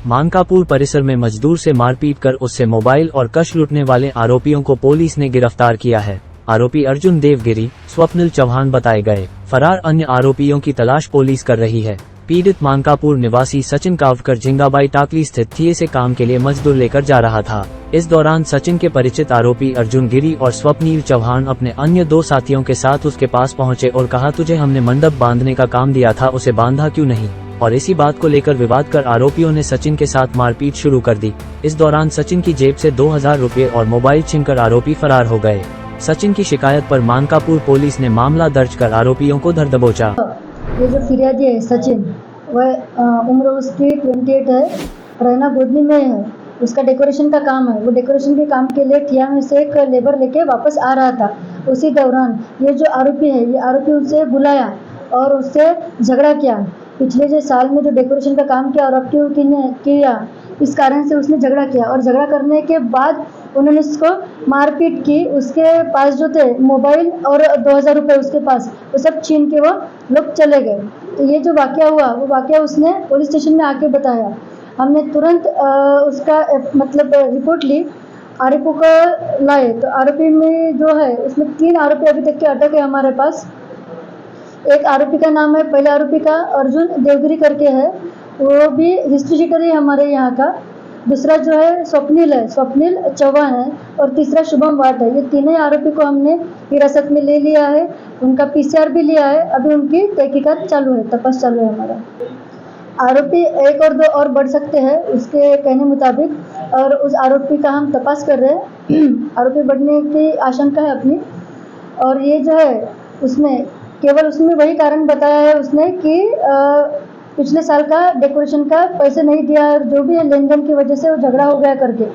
मानकापुर परिसर में मजदूर से मारपीट कर उससे मोबाइल और कश लूटने वाले आरोपियों को पुलिस ने गिरफ्तार किया है। आरोपी अर्जुन देवगिरी, स्वप्निल चौहान बताए गए। फरार अन्य आरोपियों की तलाश पुलिस कर रही है। पीड़ित मानकापुर निवासी सचिन कावकर झिंगाबाई टाकली स्थित थिए से काम के लिए मजदूर लेकर जा रहा था। इस दौरान सचिन के परिचित आरोपी अर्जुन गिरी और स्वप्निल चौहान अपने अन्य 2 साथियों के साथ उसके पास पहुंचे और कहा, तुझे हमने मंडप बांधने का काम दिया था, उसे बांधा क्यों नहीं? और इसी बात को लेकर विवाद कर आरोपियों ने सचिन के साथ मारपीट शुरू कर दी। इस दौरान सचिन की जेब से 2000 रुपये और मोबाइल छीनकर आरोपी फरार हो गए। सचिन की शिकायत पर मानकापुर पुलिस ने मामला दर्ज कर आरोपियों को धर दबोचा। ये जो फिरियादी है सचिन, वह उम्र उसकी 28 है, रहना गोदनी में है। उसका डेकोरेशन का काम है। वो डेकोरेशन के काम के लिए ठिया में से एक लेबर लेके वापस आ रहा था। उसी दौरान ये जो आरोपी है, ये आरोपी उसे बुलाया और उससे झगड़ा किया। पिछले जो साल में जो डेकोरेशन का काम किया और आरोपियों ने किया, इस कारण से उसने झगड़ा किया और झगड़ा करने के बाद उन्होंने उसको मारपीट की। उसके पास जो थे मोबाइल और 2000 रुपये उसके पास, वो सब छीन के वो लोग चले गए। तो ये जो वाकया हुआ, वो वाकया उसने पुलिस स्टेशन में आके बताया। हमने तुरंत उसका मतलब रिपोर्ट ली, आरोपी को लाए। तो आरोपी में जो है उसमें 3 आरोपी अभी तक के अटक है हमारे पास। एक आरोपी का नाम है, पहले आरोपी का अर्जुन देवगिरी करके है, वो भी हिस्ट्री शीटर है हमारे यहाँ का। दूसरा जो है स्वप्निल चौहान है और तीसरा शुभम वाट है। ये तीनों आरोपी को हमने हिरासत में ले लिया है। उनका PCR भी लिया है। अभी उनकी तहकीकात चालू है, तपास चालू है हमारा। आरोपी 1 और 2 और बढ़ सकते हैं उसके कहने मुताबिक, और उस आरोपी का हम तपास कर रहे हैं। आरोपी बढ़ने की आशंका है अपनी। और ये जो है उसमें केवल उसने वही कारण बताया है उसने कि पिछले साल का डेकोरेशन का पैसे नहीं दिया और जो भी लेन देन की वजह से वो झगड़ा हो गया करके,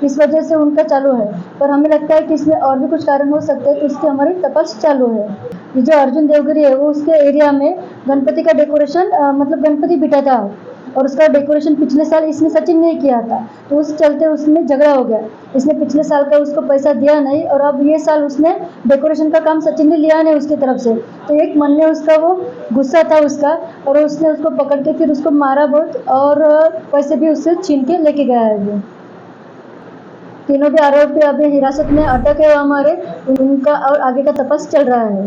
इस वजह से उनका चालू है। पर हमें लगता है कि इसमें और भी कुछ कारण हो सकते हैं, तो उसकी हमारी तपास चालू है। ये जो अर्जुन देवगिरी है, वो उसके एरिया में गणपति का डेकोरेशन मतलब गणपति बिठा था और उसका डेकोरेशन पिछले साल इसने सचिन ने किया था। तो उस चलते उसमें झगड़ा हो गया। इसने पिछले साल का उसको पैसा दिया नहीं और अब ये साल उसने डेकोरेशन का काम सचिन ने लिया नहीं उसकी तरफ से। तो एक मन में उसका वो गुस्सा था उसका, और उसने उसको पकड़ के फिर उसको मारा बहुत और पैसे भी उससे छीन के लेके गया है। वो तीनों भी आरोपी अभी हिरासत में अटक है हमारे, उनका और आगे का तपास चल रहा है।